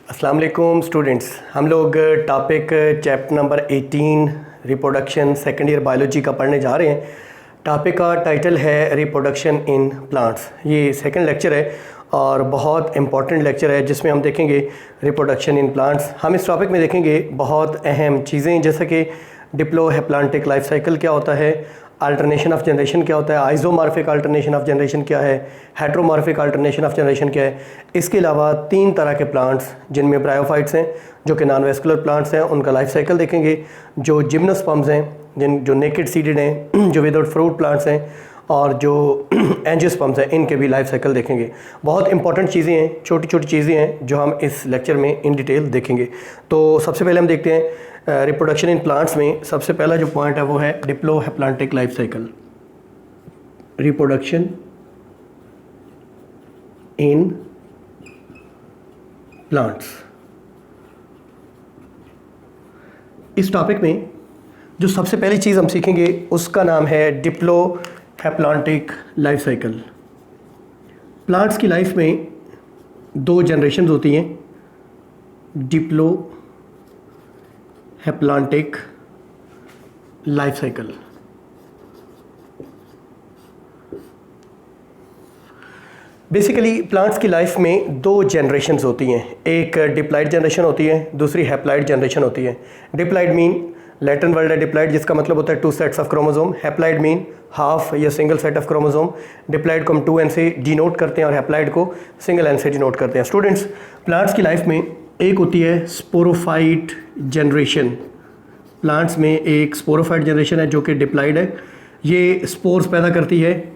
अस्सलाम वालेकुम स्टूडेंट्स, हम लोग topic chapter number 18 reproduction second year biology का पढ़ने जा रहे हैं। टॉपिक का टाइटल है रिप्रोडक्शन इन प्लांट्स। ये सेकंड लेक्चर है और बहुत इंपॉर्टेंट लेक्चर है जिसमें हम देखेंगे रिप्रोडक्शन इन प्लांट्स। हम इस टॉपिक में देखेंगे बहुत अहम चीज़ें जैसे कि डिप्लोप्लांटिक लाइफ साइकिल क्या होता है, अल्टरनेशन ऑफ जनरेशन क्या होता है, आइसोमॉर्फिक अल्टरनेशन ऑफ जनरेशन क्या है, हेट्रोमॉर्फिक अल्टरनेशन ऑफ जनरेशन क्या है। इसके अलावा 3 तरह के प्लांट्स जिनमें ब्रायोफाइट्स हैं जो कि नॉन वेस्कुलर प्लांट्स हैं, उनका लाइफ साइकिल देखेंगे। जो जिम्नोस्पर्म्स हैं जो नेकेड सीडेड हैं, जो विदाउट फ्रूट प्लांट्स हैं, और जो एंजियोस्पर्म्स हैं इनके भी लाइफ साइकिल देखेंगे। बहुत इंपॉर्टेंट चीज़ें हैं, छोटी छोटी चीज़ें हैं जो हम इस लेक्चर में इन डिटेल देखेंगे। तो सबसे पहले हम देखते हैं रिप्रोडक्शन इन प्लांट्स में सबसे पहला जो पॉइंट है वो है diplontic life cycle. Reproduction in plants, इस टॉपिक में जो सबसे पहली चीज़ हम सीखेंगे उसका नाम है डिप्लोप्लांटिक लाइफ साइकिल। प्लांट्स की लाइफ में 2 जनरेशन होती हैं, डिप्लोप्लांटिक लाइफ साइकिल। बेसिकली प्लांट्स की लाइफ में 2 जनरेशन्स होती हैं, एक डिप्लॉइड जनरेशन होती है, दूसरी हैप्लॉइड जनरेशन होती है। डिप्लॉइड मीन लैटिन वर्ड है डिप्लॉइड जिसका मतलब होता है 2 sets of chromosome. Haploid mean half या single set of chromosome. Diploid को हम 2n से डिनोट करते हैं और हैप्लॉइड को सिंगल n से डिनोट करते हैं। स्टूडेंट्स, प्लांट्स की लाइफ में एक होती है स्पोरोफाइट जनरेशन। प्लांट्स में एक स्पोरोफाइट जनरेशन है जो कि डिप्लॉइड है। ये स्पोर्स पैदा करती है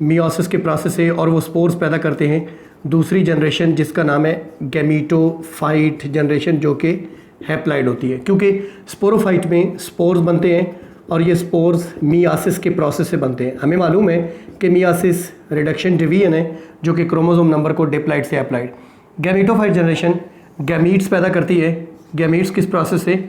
मियोसिस के प्रोसेस से और वो स्पोर्स पैदा करते हैं दूसरी जनरेशन जिसका नाम है गैमीटोफाइट जनरेशन जो कि हैप्लॉइड होती है। क्योंकि स्पोरोफाइट में स्पोर्स बनते हैं और ये स्पोर्स मियोसिस के प्रोसेस से बनते हैं। हमें मालूम है कि मियोसिस रिडक्शन डिवीजन है जो कि क्रोमोसोम नंबर को डिप्लॉइड से हैप्लॉइड। गैमीटोफाइट जनरेशन गैमीट्स पैदा करती है। गैमीट्स किस प्रोसेस से?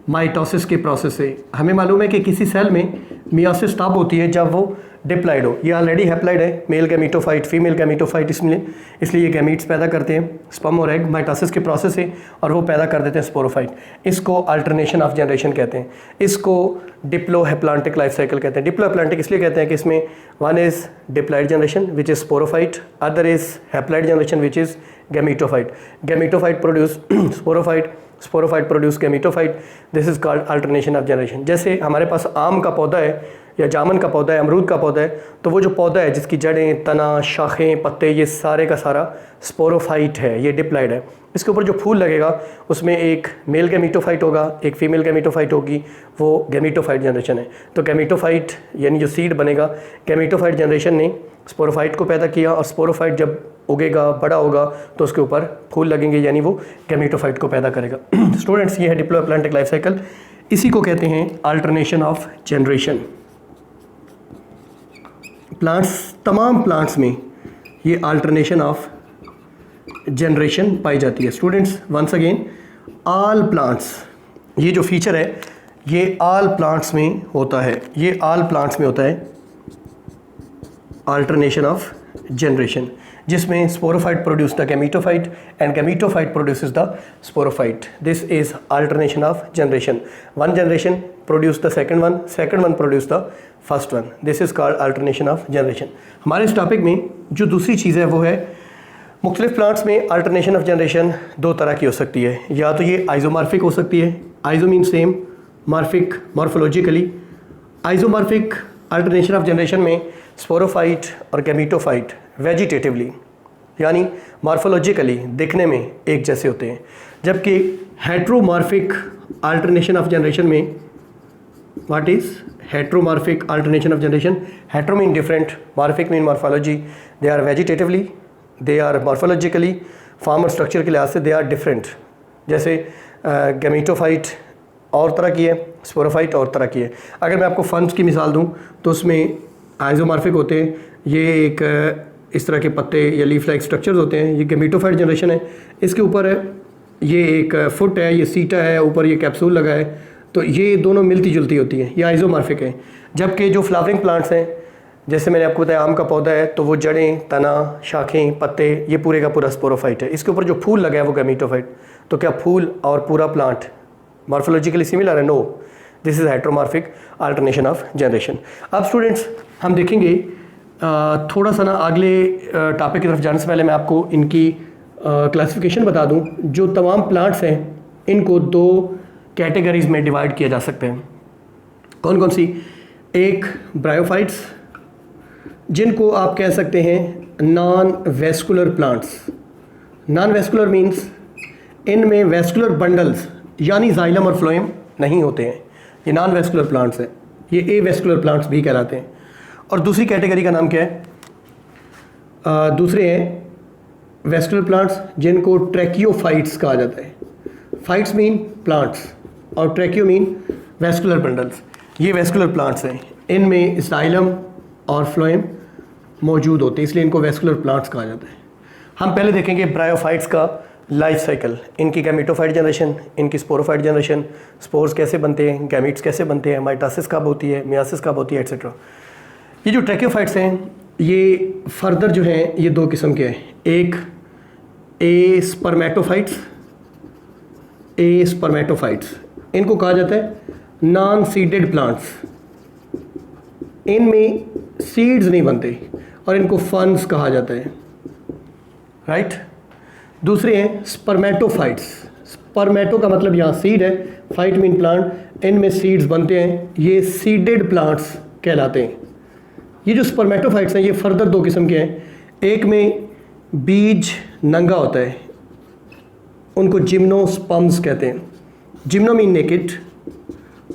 माइटोसिस के प्रोसेस से। हमें मालूम है कि किसी सेल में मियोसिस तब होती है जब वो डिप्लॉइड हो। ये ऑलरेडी हैप्लॉइड है, मेल गैमीटोफाइट फीमेल गैमीटोफाइट, इसलिए ये गैमीट्स पैदा करते हैं स्पर्म और एग माइटोसिस के प्रोसेस से और वो पैदा कर देते हैं स्पोरोफाइट। इसको अल्टरनेशन ऑफ जनरेशन कहते हैं। इसको डिप्लोप्लांटिक लाइफ साइकिल कहते हैं। डिप्लोप्लांटिक इसलिए कहते हैं कि इसमें one is diploid generation which is sporophyte, other is haploid generation which is gametophyte. Gametophyte produce sporophyte, sporophyte produce gametophyte. This is called alternation of generation. जैसे हमारे पास आम का पौधा है या जामुन का पौधा है, अमरूद का पौधा है, तो वो जो पौधा है जिसकी जड़ें, तना, शाखें, पत्ते, ये सारे का सारा स्पोरोफाइट है, ये डिप्लॉइड है। इसके ऊपर जो फूल लगेगा उसमें एक मेल गैमीटोफाइट होगा, एक फीमेल गैमीटोफाइट होगी, वो गैमीटोफाइट जनरेशन है। तो गैमीटोफाइट यानी जो सीड बनेगा, गैमीटोफाइट जनरेशन ने स्पोरोफाइट को पैदा किया और स्पोरोफाइट जब उगेगा, बड़ा होगा तो उसके ऊपर फूल लगेंगे यानी वो गैमीटोफाइट को पैदा करेगा। स्टूडेंट्स, ये है डिप्लोप्लांटिक लाइफ साइकिल। इसी को कहते हैं अल्टरनेशन ऑफ जनरेशन। प्लांट्स, तमाम प्लांट्स में ये अल्टरनेशन ऑफ जनरेशन पाई जाती है। Students, once again, all plants, ये जो फीचर है ये ऑल प्लांट्स में होता है। ये ऑल प्लांट्स में होता है अल्टरनेशन ऑफ जनरेशन, जिसमें sporophyte produce the gametophyte and gametophyte produces the sporophyte. This is alternation of generation. One generation produce the second one produce the first one. This is called alternation of generation. हमारे इस topic में जो दूसरी चीज़ है वो है मुख्तलिफ plants में अल्टरनेशन ऑफ जनरेशन 2 तरह की हो सकती है। या तो ये आइसोमॉर्फिक हो सकती है, iso mean same, morphic morphologically. Isomorphic alternation of generation में स्पोरोफाइट और गैमीटोफाइट वेजिटेटिवली यानी मॉर्फोलॉजिकली दिखने में एक जैसे होते हैं, जबकि हेट्रोमॉर्फिक अल्टरनेशन ऑफ जनरेशन में what is heteromorphic alternation of generation? Hetero mean different, morphic mean morphology. They are vegetatively, they are morphologically, form और स्ट्रक्चर के लिहाज से दे आर डिफरेंट। जैसे गैमीटोफाइट और तरह की है, स्पोरोफाइट और तरह की है। अगर मैं आपको फंड्स की मिसाल दूं तो उसमें आइसोमॉर्फिक होते हैं, ये एक इस तरह के पत्ते या लीफ लाइक स्ट्रक्चर्स होते हैं। ये गैमीटोफाइट जनरेशन है, इसके ऊपर है ये एक फुट है, ये सीटा है, ऊपर ये कैप्सूल लगा है, तो ये दोनों मिलती जुलती होती हैं, ये आइसोमॉर्फिक है। जबकि जो फ्लावरिंग प्लांट्स हैं जैसे मैंने आपको बताया आम का पौधा है तो वो जड़ें, तना, शाखें, पत्ते, ये पूरे का पूरा स्पोरोफाइट है। इसके ऊपर जो फूल लगा है वो गैमीटोफाइट। तो क्या फूल और पूरा प्लांट मॉर्फोलॉजिकली सिमिलर है? No, this is heteromorphic alternation of generation. अब स्टूडेंट्स हम देखेंगे थोड़ा सा ना अगले टॉपिक की तरफ जाने से पहले मैं आपको इनकी क्लासिफिकेशन बता दूं। जो तमाम प्लांट्स हैं इनको 2 कैटेगरीज में डिवाइड किया जा सकते हैं। कौन कौन सी? एक ब्रायोफाइट्स, जिनको आप कह सकते हैं non vascular plants. Non vascular means इनमें वेस्कुलर बंडल्स यानी जाइलम और फ्लोएम नहीं होते हैं, ये नॉन वेस्कुलर प्लांट्स हैं। ये ए वेस्कुलर प्लांट्स भी कहलाते हैं। और दूसरी कैटेगरी का नाम क्या है? दूसरे हैं वेस्कुलर प्लांट्स जिनको ट्रैकियोफाइट्स कहा जाता है। फाइट्स मीन प्लांट्स और ट्रैकियो मीन वेस्कुलर बंडल्स। ये वेस्कुलर प्लांट्स हैं, इनमें जाइलम और फ्लोएम मौजूद होते हैं, इसलिए इनको वेस्कुलर प्लांट्स कहा जाता है। हम पहले देखेंगे ब्रायोफाइट्स का लाइफ साइकिल, इनकी गैमीटोफाइट जनरेशन, इनकी स्पोरोफाइट जनरेशन, स्पोर्स कैसे बनते हैं, गैमीट्स कैसे बनते हैं, माइटोसिस कब होती है, मियासिस कब होती है, एट्सेट्रा। ये जो ट्रैकियोफाइट्स हैं ये फर्दर जो हैं ये 2 किस्म के हैं। एक ए स्पर्मेटोफाइट्स, इनको कहा जाता है नॉन सीडेड प्लांट्स। इनमें सीड्स नहीं बनते और इनको फंस कहा जाता है, राइट। दूसरे हैं स्पर्मेटोफाइट्स। स्पर्मेटो का मतलब यहाँ सीड है, फाइट मीन प्लांट, इनमें सीड्स बनते हैं, ये सीडेड प्लांट्स कहलाते हैं। ये जो स्पर्मेटोफाइट्स हैं ये फर्दर 2 किस्म के हैं। एक में बीज नंगा होता है, उनको जिम्नोस्पर्म्स कहते हैं। जिम्नो मीन नेकेड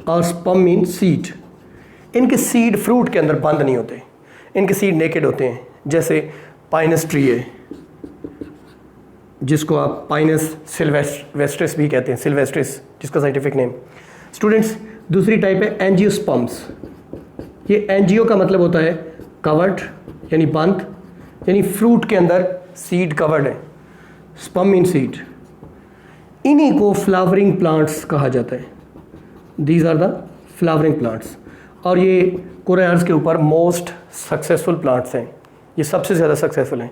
और स्पर्म मीन सीड। इनके सीड फ्रूट के अंदर बंद नहीं होते, इनके सीड नेकेड होते हैं। जैसे पाइनस ट्री है जिसको आप पाइनस सिल्वेस्ट्रिस भी कहते हैं, सिल्वेस्ट्रिस जिसका साइंटिफिक नेम। स्टूडेंट्स दूसरी टाइप है एंजियोस्पर्म्स। ये एंजियो का मतलब होता है कवर्ड यानी बंद, यानी फ्रूट के अंदर सीड कवर्ड है, स्पर्म मीन सीड। इन्हीं को फ्लावरिंग प्लांट्स कहा जाता है। These are the flowering plants. और ये कोरियार्स के ऊपर मोस्ट सक्सेसफुल प्लांट्स हैं, ये सबसे ज़्यादा सक्सेसफुल हैं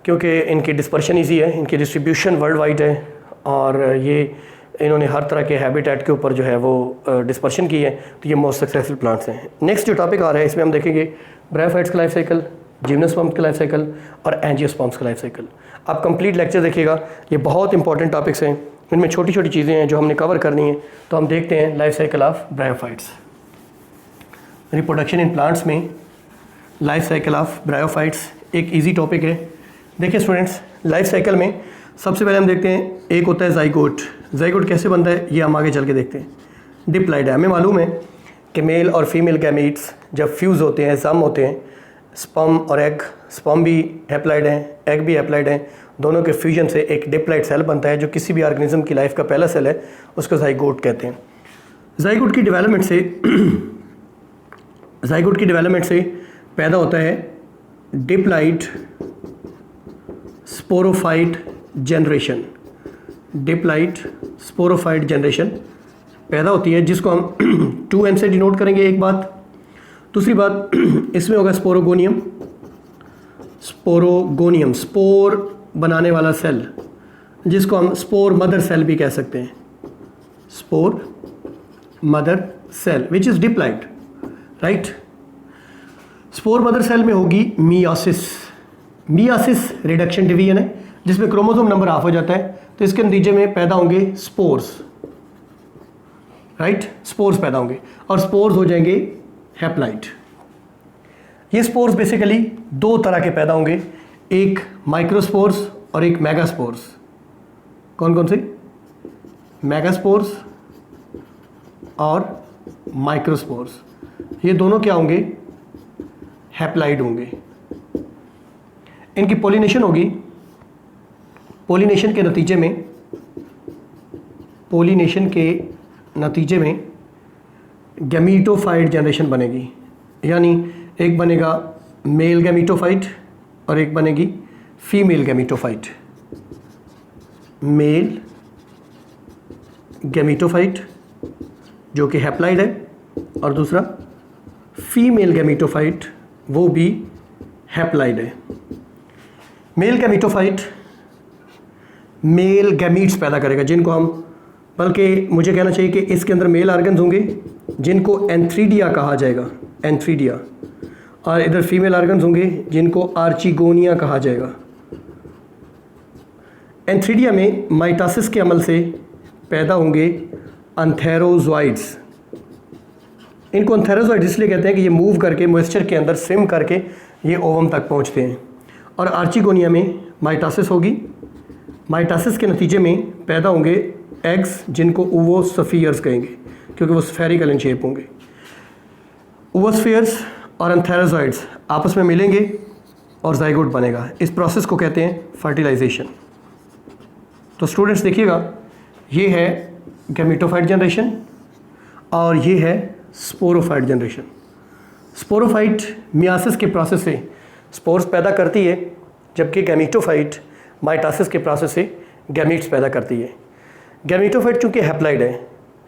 क्योंकि इनकी डिस्पर्शन ईजी है, इनकी डिस्ट्रीब्यूशन वर्ल्ड वाइड है और ये इन्होंने हर तरह के हैबिटेट के ऊपर जो है वो डिस्पर्शन की है, तो ये मोस्ट सक्सेसफुल प्लांट्स हैं। नेक्स्ट जो टॉपिक आ रहा है इसमें हम देखेंगे ब्रायोफाइट्स का लाइफ साइकिल, जिम्नोस्पर्म्स का लाइफ साइकिल और एंजियोस्पर्म्स का लाइफ साइकिल। आप कंप्लीट लेक्चर देखिएगा, ये बहुत इंपॉर्टेंट टॉपिक्स हैं, इनमें छोटी छोटी चीज़ें हैं जो हमने कवर करनी है। तो हम देखते हैं life cycle of bryophytes. Reproduction in plants में लाइफ साइकिल ऑफ ब्रायोफाइट्स एक ईजी टॉपिक है। देखिए स्टूडेंट्स, लाइफ साइकिल में सबसे पहले हम देखते हैं एक होता है जाइगोट। जाइगोट कैसे बनता है ये हम आगे चल के देखते हैं। डिप्लॉइड है, हमें मालूम है कि मेल और फीमेल गैमीट्स जब फ्यूज़ होते हैं, जम होते हैं, स्पर्म और एग, स्पर्म भी हैप्लॉइड हैं, एग भी हैप्लॉइड हैं, दोनों के फ्यूजन से एक डिप्लॉइड सेल बनता है जो किसी भी ऑर्गेनिज्म की लाइफ का पहला सेल है, उसको जाइगोट कहते हैं। जाइगोट की डेवलपमेंट से पैदा होता है diploid sporophyte generation. Diploid sporophyte generation पैदा होती है जिसको हम 2n से डिनोट करेंगे। एक बात, दूसरी बात इसमें होगा स्पोरोगोनियम। स्पोरोगोनियम स्पोर बनाने वाला सेल जिसको हम स्पोर मदर सेल भी कह सकते हैं। Spore mother cell which is diploid, right. Spore mother cell में होगी मियासिस। मियासिस रिडक्शन डिवीजन है जिसमें क्रोमोसोम नंबर हाफ हो जाता है, तो इसके नतीजे में पैदा होंगे स्पोर्स, राइट। स्पोर्स पैदा होंगे और स्पोर्स हो जाएंगे हैप्लॉइड। ये स्पोर्स बेसिकली 2 तरह के पैदा होंगे, एक माइक्रोस्पोर्स और एक मेगास्पोर्स। कौन कौन से? मेगास्पोर्स और माइक्रोस्पोर्स। ये दोनों क्या होंगे? हैप्लॉइड होंगे। इनकी पोलिनेशन होगी, पोलिनेशन के नतीजे में गैमीटोफाइट जनरेशन बनेगी, यानी एक बनेगा मेल गैमीटोफाइट और एक बनेगी फीमेल गैमीटोफाइट। मेल गैमीटोफाइट जो कि हैप्लॉइड है और दूसरा फीमेल गैमीटोफाइट वो भी हैप्लाइड है। मेल गैमीटोफाइट मेल गैमीट्स पैदा करेगा, जिनको हम, बल्कि मुझे कहना चाहिए कि इसके अंदर मेल ऑर्गन्स होंगे जिनको एंथ्रीडिया कहा जाएगा, एंथ्रीडिया, और इधर फीमेल ऑर्गन्स होंगे जिनको आर्चिगोनिया कहा जाएगा। एंथ्रीडिया में माइटोसिस के अमल से पैदा होंगे एंथेरोजोइड्स। इनको एंथेरोजोइड्स इसलिए कहते हैं कि ये मूव करके मॉइस्चर के अंदर स्विम करके ये ओवम तक पहुंचते हैं। और आर्चिगोनिया में माइटोसिस होगी, माइटोसिस के नतीजे में पैदा होंगे एग्स जिनको ओवोस्फीयर्स कहेंगे क्योंकि वो स्फेरिकल इन शेप होंगे। ओवोस्फीयर्स और एंथेरोजोइड्स आपस में मिलेंगे और जाइगोट बनेगा। इस प्रोसेस को कहते हैं फर्टिलाइजेशन। तो स्टूडेंट्स देखिएगा, ये है गैमीटोफाइट जनरेशन और ये है स्पोरोफाइट जनरेशन। स्पोरोफाइट मियासिस के प्रोसेस से स्पोर्स पैदा करती है, जबकि गैमीटोफाइट माइटोसिस के प्रोसेस से गैमीट्स पैदा करती है। गैमीटोफाइट चूँकि हैप्लाइड है,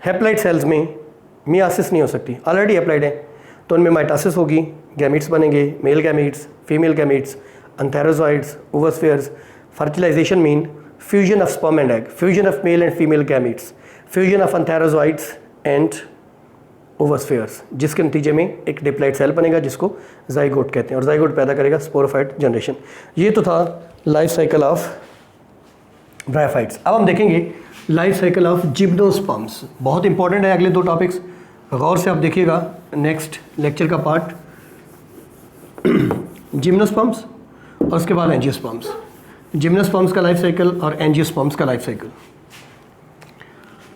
हैप्लाइड सेल्स में मियासिस नहीं हो सकती, ऑलरेडी हैप्लाइड है, तो उनमें माइटोसिस होगी, गैमीट्स बनेंगे, male gametes, female gametes, antherozoids, ovospheres. Fertilisation mean fusion of sperm and egg, fusion of male and female gametes, fusion of antherozoids and ovospheres, जिसके नतीजे में एक डिप्लॉइड सेल बनेगा जिसको जाइगोट कहते हैं, और जाइगोट पैदा करेगा स्पोरोफाइट जनरेशन। ये तो था लाइफ साइकिल ऑफ ब्रायोफाइट्स। अब हम देखेंगे लाइफ साइकिल ऑफ जिम्नोस्पर्म्स। बहुत इंपॉर्टेंट है अगले दो टॉपिक्स, गौर से आप देखिएगा नेक्स्ट लेक्चर का पार्ट, जिम्नोस्पर्म्स और उसके बाद एंजियोस्पर्म्स। जिम्नोस्पर्म्स का लाइफ साइकिल और एंजियोस्पर्म्स का लाइफ साइकिल।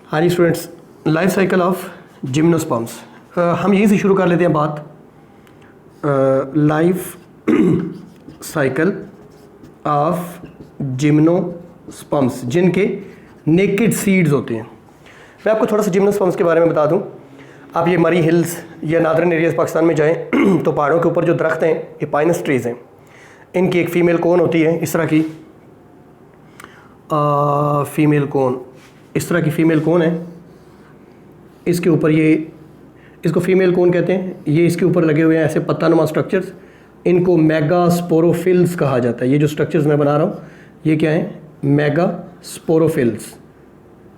हाँ जी students, life cycle of gymnosperms हम यहीं से शुरू कर लेते हैं बात। लाइफ साइकिल ऑफ जिम्नोस्पर्म्स, जिनके नेकेड सीड्स होते हैं। मैं आपको थोड़ा सा जिम्नोस्पर्म्स के बारे में बता दूं। आप ये मरी हिल्स या नादरन एरियाज पाकिस्तान में जाएं तो पहाड़ों के ऊपर जो दरख्त हैं ये पाइनस ट्रीज़ हैं। इनकी एक फ़ीमेल कोन होती है इस तरह की, फीमेल कोन, इस तरह की फ़ीमेल कोन है, इसके ऊपर ये, इसको फीमेल कोन कहते हैं। ये इसके ऊपर लगे हुए हैं ऐसे पत्तानुमा स्ट्रक्चर्स, इनको मेगास्पोरोफिल्स कहा जाता है। ये जो स्ट्रक्चर्स मैं बना रहा हूँ ये क्या है, मेगास्पोरोफिल्स,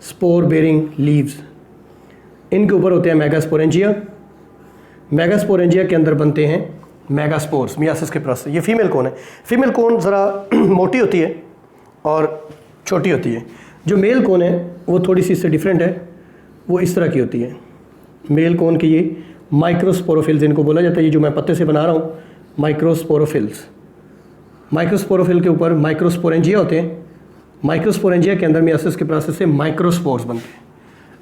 स्पोर बेरिंग लीव्स। इनके ऊपर होते हैं मेगास्पोरेंजिया, मेगास्पोरेंजिया के अंदर बनते हैं मेगास्पोर्स मियासिस के प्रोसेस। ये फीमेल कोन है। फीमेल कोन ज़रा मोटी होती है और छोटी होती है। जो मेल कोन है वो थोड़ी सी इससे डिफरेंट है, वो इस तरह की होती है। मेल कोन की ये माइक्रोस्पोरोफिल्स इनको बोला जाता है। ये जो मैं पत्ते से बना रहा हूँ माइक्रोस्पोरोफिल्स, माइक्रोस्पोरोफिल के ऊपर माइक्रोस्पोरेंजिया होते हैं। माइक्रोस्पोरेंजिया के अंदर मियासिस के प्रोसेस से माइक्रोस्पोर्स बनते हैं।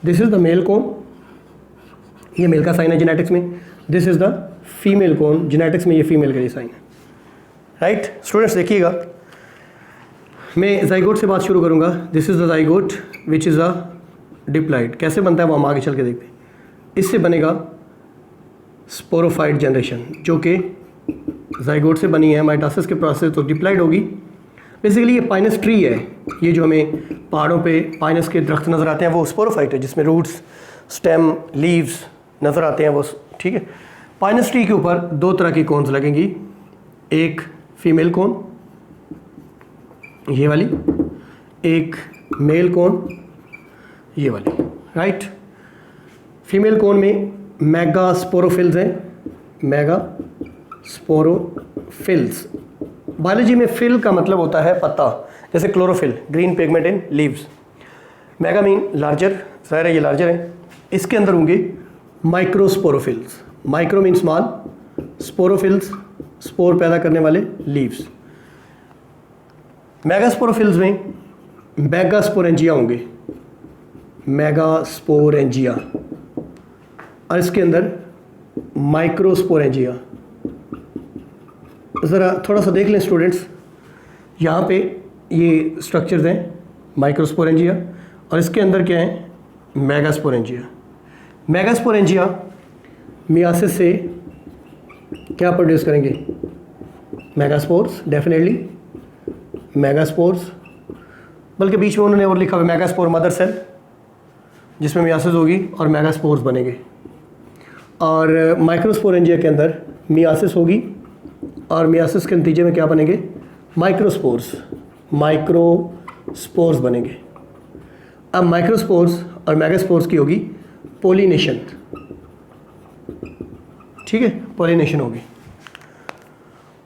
This is the male cone, ये मेल का साइन है जेनेटिक्स में। This is the female cone, genetics में ये फीमेल का ये साइन है। राइट स्टूडेंट्स देखिएगा, मैं जाइगोट से बात शुरू करूँगा। This is the zygote which is a diploid. कैसे बनता है वो हम आगे चल के देखते हैं। इससे बनेगा स्पोरोफाइट जनरेशन, जो कि जाइगोट से बनी है माइटोसिस के प्रोसेस, तो डिप्लॉइड होगी। बेसिकली ये पाइनस ट्री है, ये जो हमें पहाड़ों पे पाइनस के दरख्त नज़र आते हैं वो स्पोरोफाइट है, जिसमें रूट्स, स्टेम, लीव्स नज़र आते हैं वो, ठीक है। पाइनस ट्री के ऊपर दो तरह की कोन्स लगेंगी, एक फीमेल कोन ये वाली, एक मेल कोन ये वाली। राइट, फीमेल कोन में मेगास्पोरोफिल्स हैं, मेगास्पोरोफिल्स। बायोलॉजी में फिल का मतलब होता है पत्ता, जैसे chlorophyll, green pigment in leaves. Mega mean larger, ज़ाहिर है ये लार्जर है। इसके अंदर होंगे microsporophylls, micro mean small, sporophylls spore पैदा करने वाले लीव्स। मेगास्पोरोफिल्स में मेगास्पोरेंजिया होंगे, मेगास्पोरेंजिया, और इसके अंदर माइक्रोस्पोरेंजिया। ज़रा थोड़ा सा देख लें स्टूडेंट्स, यहाँ पे ये स्ट्रक्चर्स हैं माइक्रोस्पोरेंजिया, और इसके अंदर क्या है, मेगास्पोरेंजिया। मेगास्पोरेंजिया मियासिस से क्या प्रोड्यूस करेंगे, मेगास्पोर्स, डेफिनेटली मेगास्पोर्स। बल्कि बीच में उन्होंने और लिखा हुआ मेगास्पोर मदर सेल, जिसमें मियासिस होगी और मेगास्पोर्स बनेंगे। और माइक्रोस्पोरेंजिया के अंदर मियासिस होगी और मियासिस के नतीजे में क्या बनेंगे? माइक्रोस्पोर्स, माइक्रोस्पोर्स बनेंगे। अब माइक्रोस्पोर्स और मेगास्पोर्स की होगी पोलिनेशन, ठीक है, पोलिनेशन होगी।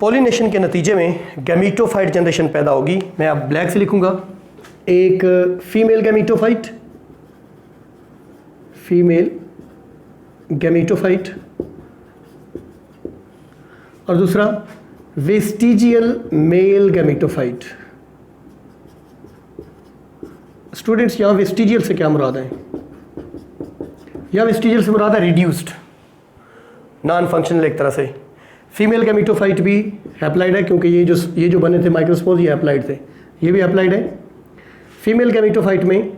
पोलिनेशन के नतीजे में गैमीटोफाइट जनरेशन पैदा होगी। मैं अब ब्लैक से लिखूंगा, एक फीमेल गैमीटोफाइट, फीमेल गैमीटोफाइट, और दूसरा वेस्टिजियल मेल गैमीटोफाइट। स्टूडेंट्स यहाँ वेस्टिजियल से क्या मुराद है? यहाँ वेस्टिजियल से मुराद है रिड्यूस्ड, नॉन फंक्शनल एक तरह से। फीमेल गैमीटोफाइट भी हैप्लाइड है क्योंकि ये जो बने थे माइक्रोस्पोर्स ये हैप्लाइड थे, ये भी हैप्लाइड है। फीमेल गैमीटोफाइट में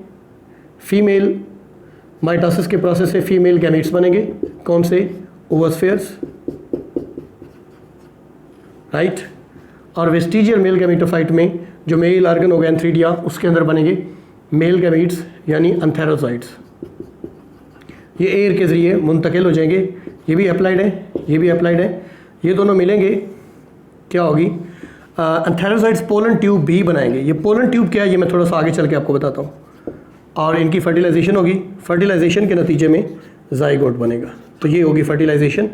फीमेल माइटोसिस के प्रोसेस से फीमेल गैमीट्स बनेंगे। कौन से? ओवोस्फेयर्स, राइट। और वेस्टिजियल मेल गैमीटोफाइट में जो मेल ऑर्गन होगा एंथ्रीडिया, उसके अंदर बनेंगे मेल गैमीट्स यानी एंथेरोसाइट्स। ये एयर के ज़रिए मुंतकिल हो जाएंगे। ये भी अप्लाइड है, ये भी अप्लाइड है। ये दोनों मिलेंगे, क्या होगी? एंथेरोसाइट्स पोलन ट्यूब भी बनाएंगे। ये पोलन ट्यूब क्या है ये मैं थोड़ा सा आगे चल के आपको बताता हूँ। और इनकी फर्टिलाइजेशन होगी। फर्टिलाइजेशन के नतीजे में जाइगोट बनेगा। तो ये होगी फर्टिलाइजेशन।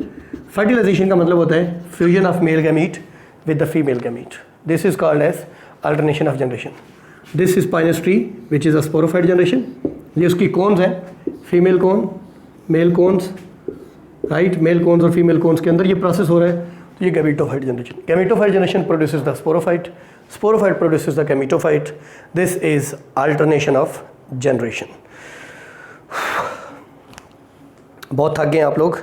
फर्टिलाइजेशन का मतलब होता है fusion of male gamete with the female gamete. This is called as alternation of generation. This is pinus tree which is a sporophyte generation. ये उसकी कोन्स हैं, female cone, male cones, right. Male cones और female cones के अंदर ये process हो रहा है। तो ये gametophyte generation. Gametophyte generation produces the sporophyte, sporophyte produces the gametophyte. This is alternation of generation. बहुत थक गए आप लोग,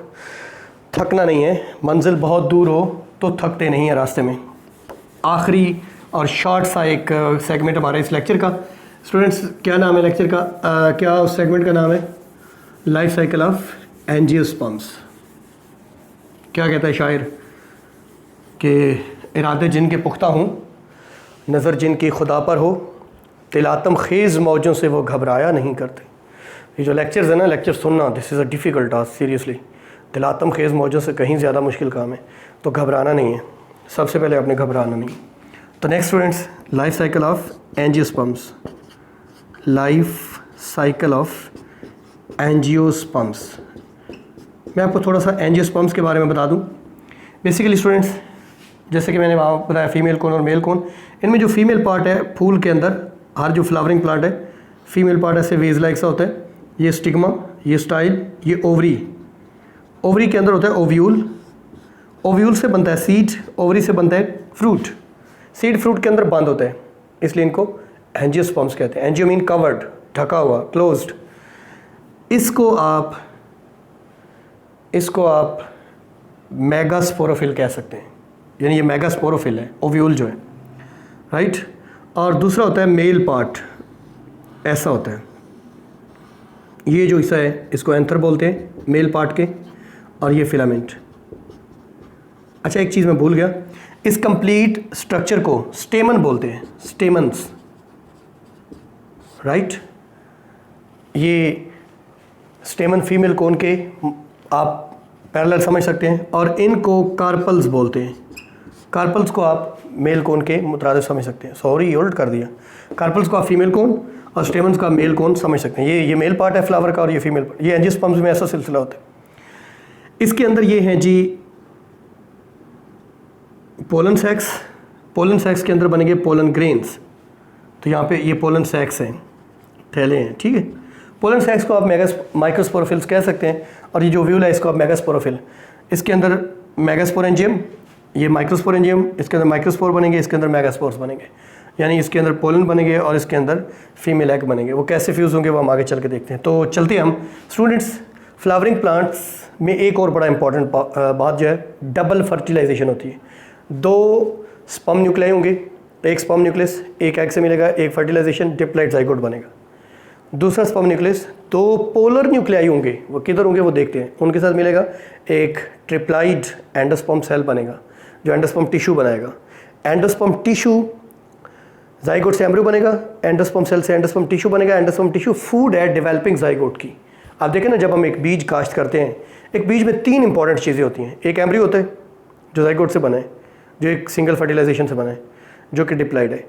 थकना नहीं है। मंजिल बहुत दूर हो तो थकते नहीं है रास्ते में। आखिरी और शॉर्ट सा एक सेगमेंट हमारे इस लेक्चर का। स्टूडेंट्स क्या नाम है लेक्चर का? क्या उस सेगमेंट का नाम है? Life cycle of angiosperms. क्या कहता है शायर कि इरादे जिनके पुख्ता हों, नज़र जिनकी खुदा पर हो, तिलातम खेज़ मौजों से वो घबराया नहीं करते। ये जो लेक्चर्स है ना, लेक्चर सुनना, this is a difficult task seriously. तिलातम खेज़ मौजों से कहीं ज़्यादा मुश्किल काम है। तो घबराना नहीं है, सबसे पहले आपने घबराना नहीं। तो next students, life cycle of angiosperms. Life cycle of angiosperms. मैं आपको थोड़ा सा एंजियोस्पर्म्स के बारे में बता दूं। बेसिकली स्टूडेंट्स, जैसे कि मैंने वहाँ बताया फीमेल कोन और मेल कोन, इनमें जो फीमेल पार्ट है फूल के अंदर, हर जो फ्लावरिंग प्लांट है, फीमेल पार्ट ऐसे वेज लाइक सा होता है। ये स्टिग्मा, ये स्टाइल, ये ओवरी। ओवरी के अंदर होता है ओव्यूल, ओव्यूल से बनता है सीड, ओवरी से बनता है फ्रूट। सीड फ्रूट के अंदर बंद होता है, इसलिए इनको एंजियोस्पर्म्स कहते हैं। एंजियो मीन कवर्ड, ढका हुआ, क्लोज्ड। इसको आप मेगास्पोरोफिल कह सकते हैं, यानी ये मेगास्पोरोफिल है ओव्यूल जो है, राइट। और दूसरा होता है मेल पार्ट, ऐसा होता है। ये जो हिस्सा है इसको एंथर बोलते हैं मेल पार्ट के, और ये फिलामेंट। अच्छा एक चीज़ मैं भूल गया, इस कंप्लीट स्ट्रक्चर को स्टेमन बोलते हैं, स्टेमन्स, राइट। ये स्टेमन फीमेल कोन के आप पैरेलल समझ सकते हैं, और इनको कार्पल्स बोलते हैं। कार्पल्स को आप मेल कोन के मुतरादिफ समझ सकते हैं। सॉरी उल्ट कर दिया। कार्पल्स को आप फीमेल कोन और स्टेमन्स का मेल कोन समझ सकते हैं। ये मेल पार्ट है फ्लावर का और ये फीमेल पार्ट। ये एंजियोस्पर्म्स में ऐसा सिलसिला होता है। इसके अंदर ये हैं जी पोलन सैक्स। पोलन सैक्स के अंदर बनेंगे पोलन ग्रेन्स। तो यहाँ पे ये पोलन सैक्स हैं, थैले हैं, ठीक है। पोलन सैक्स को आप माइक्रोस्पोरोफिल्स कह सकते हैं, और ये जो ओव्यूल है इसको आप मेगास्पोरोफिल। इसके अंदर मेगास्पोरेंजियम, ये माइक्रोस्पोरेंजियम, इसके अंदर माइक्रोस्पोर बनेंगे, इसके अंदर मेगास्पोर्स बनेंगे, यानी इसके अंदर पोलन बनेंगे और इसके अंदर फीमेल एग बनेंगे। वो कैसे फ्यूज़ होंगे वो हम आगे चल के देखते हैं। तो चलते हैं हम स्टूडेंट्स। फ्लावरिंग प्लांट्स में एक और बड़ा इंपॉर्टेंट बात जो है, डबल फर्टिलाइजेशन होती है। 2 स्पर्म न्यूक्लियाई होंगे, एक स्पर्म न्यूक्लियस एक एग से मिलेगा, एक फर्टिलाइजेशन डिप्लॉइड जाइगोट बनेगा। दूसरा स्पर्म न्यूक्लियस 2 पोलर न्यूक्लियाई होंगे, वो किधर होंगे वो देखते हैं। उनके साथ मिलेगा एक ट्रिप्लाइड एंडोस्पर्म सेल बनेगा जो एंडोस्पर्म टिश्यू बनाएगा। एंडोस्पर्म टिश्यू जाइगोट से एम्ब्रियो बनेगा, एंडोस्पर्म सेल से एंडोस्पर्म टिश्यू बनेगा। एंडोस्पर्म टिश्यू फूड है डेवलपिंग जाइगोट की। आप देखें ना, जब हम एक बीज काश्त करते हैं, एक बीज में 3 इंपॉर्टेंट चीज़ें होती हैं। एक एम्ब्रियो होता है जो जाइगोट से बना है, जो एक सिंगल फर्टिलाइजेशन से बना है, जो कि डिप्लॉइड है।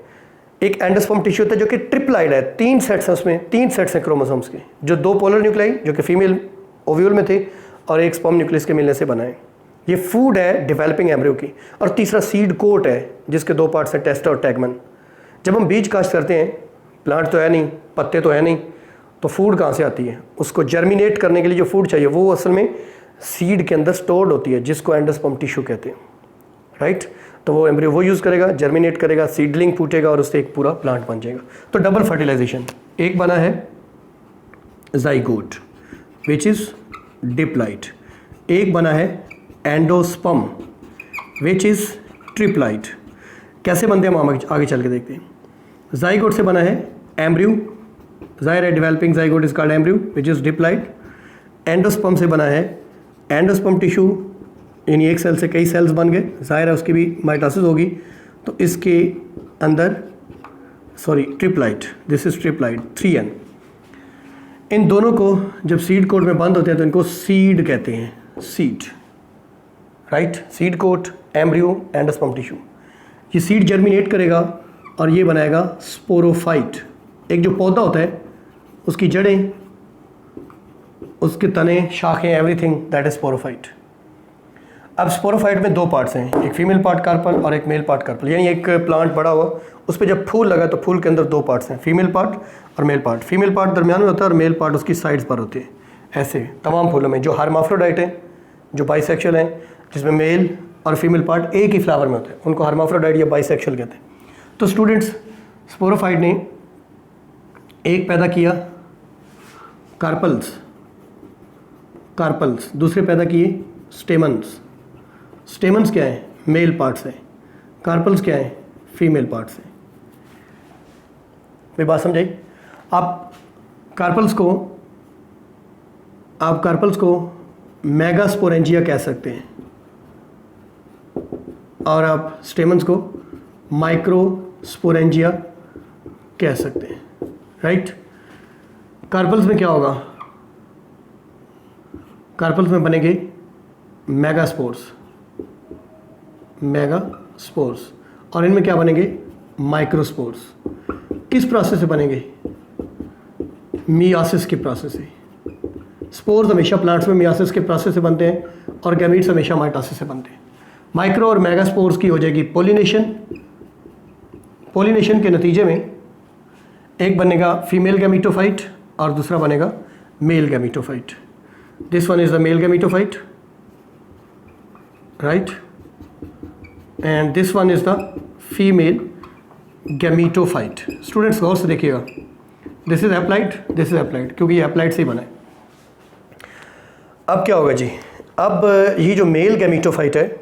एक एंडोस्पर्म टिश्यू होता है जो कि ट्रिप्लाइड है, 3 सेट्स हैं उसमें, 3 सेट्स हैं क्रोमोसोम्स के, जो 2 पोलर न्यूक्लियाई जो कि फीमेल ओव्यूल में थे और एक स्पर्म न्यूक्लियस के मिलने से बना है। ये फूड है डेवलपिंग एम्ब्रियो की। और तीसरा सीड कोट है जिसके 2 पार्ट्स हैं, टेस्टा और टैगमन। जब हम बीज कास्ट करते हैं, प्लांट तो है नहीं, पत्ते तो है नहीं, तो फूड कहाँ से आती है? उसको जर्मिनेट करने के लिए जो फूड चाहिए वो असल में सीड के अंदर स्टोर्ड होती है, जिसको एंडोस्पर्म टिश्यू कहते हैं, राइट। तो वो एम्ब्रियो वो यूज़ करेगा, जर्मिनेट करेगा, सीडलिंग फूटेगा और उससे एक पूरा प्लांट बन जाएगा। तो डबल फर्टिलाइजेशन, एक बना है जाइगोट विच इज़ डिप्लॉइड, एक बना है एंडोस्पर्म विच इज़ ट्रिप्लॉइड। कैसे बनते हैं हम आगे चल के देखते हैं। जाइगोट से बना है एम्ब्रियो, जाहिर है developing zygote is called embryo which is diploid. Endosperm से बना है एंडोस्पर्म टिश्यू, यानी एक सेल से कई सेल्स बन गए, जाहिर है उसकी भी माइटोसिस होगी, तो इसके अंदर triploid, this is triploid 3n। इन दोनों को जब सीड कोट में बंद होते हैं तो इनको सीड कहते हैं, seed, right. Seed coat, embryo, endosperm tissue. ये सीड जर्मिनेट करेगा और ये बनाएगा स्पोरोफाइट। एक जो पौधा होता है उसकी जड़ें, उसके तने, शाखें, एवरीथिंग दैट इज स्पोरोफाइट। अब स्पोरोफाइट में 2 पार्ट्स हैं, एक फीमेल पार्ट कार्पल और एक मेल पार्ट कार्पल। यानी एक प्लांट बड़ा हुआ, उस पर जब फूल लगा तो फूल के अंदर 2 पार्ट्स हैं, फीमेल पार्ट और मेल पार्ट। फीमेल पार्ट दरमियान में होता है और मेल पार्ट उसकी साइड्स पर होते हैं। ऐसे तमाम फूलों में जो हर्माफ्रोडाइट हैं, जो बाइसेक्सुअल हैं, जिसमें मेल और फीमेल पार्ट एक ही फ्लावर में होते हैं, उनको हर्माफ्रोडाइट या बाइसेक्सुअल कहते हैं। तो स्टूडेंट्स, स्पोरोफाइट ने एक पैदा किया कार्पल्स, दूसरे पैदा किए स्टेमन्स। स्टेमन्स क्या है? मेल पार्ट्स हैं। कार्पल्स क्या है? फीमेल पार्ट्स हैं। मेरी बात समझाई? आप कार्पल्स को मेगास्पोरेंजिया कह सकते हैं और आप स्टेमन्स को माइक्रोस्पोरेंजिया कह सकते हैं, राइट। कार्पल्स में क्या होगा? कार्पल्स में बनेंगे मेगास्पोर्स, और इनमें क्या बनेंगे? माइक्रोस्पोर्स। किस प्रोसेस से बनेंगे? मियासिस के प्रोसेस से। स्पोर्स हमेशा प्लांट्स में मियासिस के प्रोसेस से बनते हैं और गैमीट्स हमेशा माइटोसिस से बनते हैं। माइक्रो और मेगास्पोर्स की हो जाएगी पोलिनेशन के नतीजे में एक बनेगा फीमेल गैमीटोफाइट और दूसरा बनेगा male gametophyte. This one is the male gametophyte, right, and this one is the female gametophyte. Students गौर से देखिएगा, this is haploid, this is haploid, क्योंकि ये एप्लाइड से ही बना है। अब क्या होगा जी? अब ये जो मेल गैमीटोफाइट है,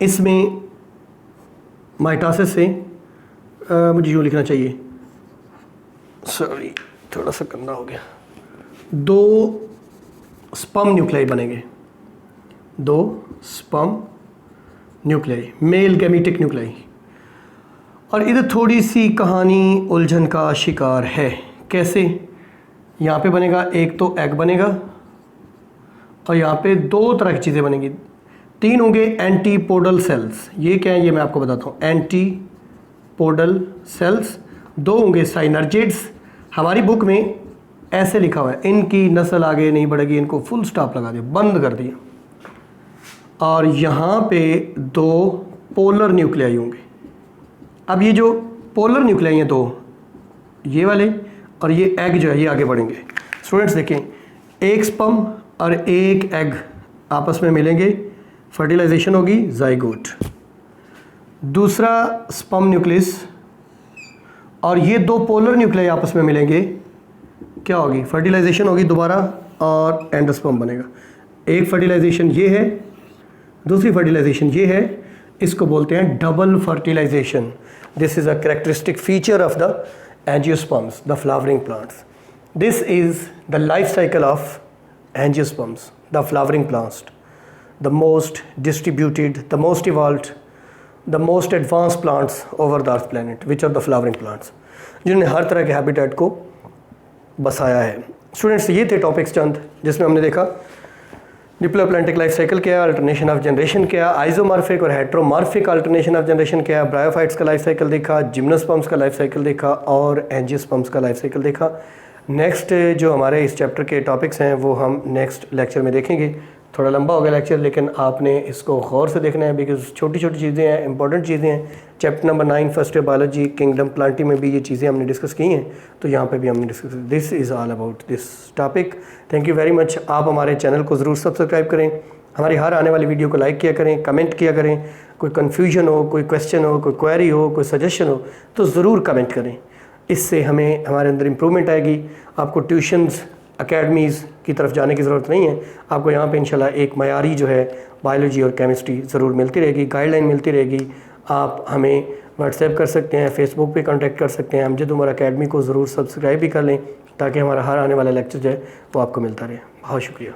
इसमें माइटोसिस से मुझे यूँ लिखना चाहिए, सॉरी थोड़ा सा गंदा हो गया, 2 स्पर्म न्यूक्लियाई बनेंगे, 2 स्पर्म न्यूक्लियाई, मेल गैमीटिक न्यूक्लियाई। और इधर थोड़ी सी कहानी उलझन का शिकार है। कैसे? यहाँ पे बनेगा एक तो एग बनेगा और यहाँ पे 2 तरह की चीज़ें बनेंगी। 3 होंगे एंटीपोडल सेल्स। ये क्या है ये मैं आपको बताता हूँ। Antipodal cells. 2 होंगे साइनर्जिड्स। हमारी बुक में ऐसे लिखा हुआ है, इनकी नस्ल आगे नहीं बढ़ेगी, इनको फुल स्टॉप लगा दिया, बंद कर दिया। और यहाँ पे 2 पोलर न्यूक्लियाई होंगे। अब ये जो पोलर न्यूक्लियाई हैं 2, ये वाले और ये एग जो है ये आगे बढ़ेंगे। स्टूडेंट्स देखें, एक स्पर्म और एक एग आपस में मिलेंगे, फर्टिलाइजेशन होगी, जाइगोट। दूसरा स्पर्म न्यूक्लियस और ये 2 पोलर न्यूक्लियाई आपस में मिलेंगे, क्या होगी? फर्टिलाइजेशन होगी दोबारा और एंडोस्पर्म बनेगा। एक फर्टिलाइजेशन ये है, दूसरी फर्टिलाइजेशन ये है, इसको बोलते हैं double fertilization. This is a characteristic feature of the angiosperms, the flowering plants. This is the life cycle of angiosperms, the flowering plants, the most distributed, the most evolved, the most advanced plants over the earth planet, which are the flowering plants, जिन्होंने हर तरह के habitat को बसाया है। Students, ये थे topics चंद जिसमें हमने देखा डिप्लोप्लांटिक लाइफ साइकिल क्या है, अल्टरनेशन ऑफ जनरेशन क्या है, आइसोमॉर्फिक और हेट्रोमॉर्फिक अल्टरनेशन ऑफ जनरेशन क्या है, ब्रायोफाइट्स का लाइफ साइकिल देखा, जिम्नोस्पर्म्स का लाइफ साइकिल देखा और एंजियोस्पर्म्स का लाइफ साइकिल देखा। नेक्स्ट जो हमारे इस चैप्टर के टॉपिक्स हैं वो हम नेक्स्ट लेक्चर में देखेंगे। थोड़ा लंबा हो गया लेक्चर, लेकिन आपने इसको गौर से देखना है बिकॉज छोटी छोटी चीज़ें हैं, इंपॉर्टेंट चीज़ें हैं। Chapter number 9 first year biology kingdom Plantae में भी ये चीज़ें हमने डिस्कस की हैं, तो यहाँ पे भी हमने discuss, this is all about this topic. Thank you very much. आप हमारे चैनल को ज़रूर सब्सक्राइब करें, हमारी हर आने वाली वीडियो को लाइक किया करें, कमेंट किया करें। कोई कन्फ्यूजन हो, कोई क्वेश्चन हो, कोई क्वेरी हो, कोई सजेशन हो तो ज़रूर कमेंट करें। इससे हमें हमारे अंदर इम्प्रूवमेंट आएगी। आपको ट्यूशन्स अकेडमीज़ की तरफ जाने की ज़रूरत नहीं है, आपको यहाँ पे इंशाल्लाह एक मयारी जो है बायोलॉजी और केमिस्ट्री ज़रूर मिलती रहेगी, गाइडलाइन मिलती रहेगी। आप हमें व्हाट्सएप कर सकते हैं, फेसबुक पे कांटेक्ट कर सकते हैं। अमजद उमर अकेडमी को ज़रूर सब्सक्राइब भी कर लें ताकि हमारा हर आने वाला लेक्चर जो है वो आपको मिलता रहे। बहुत शुक्रिया।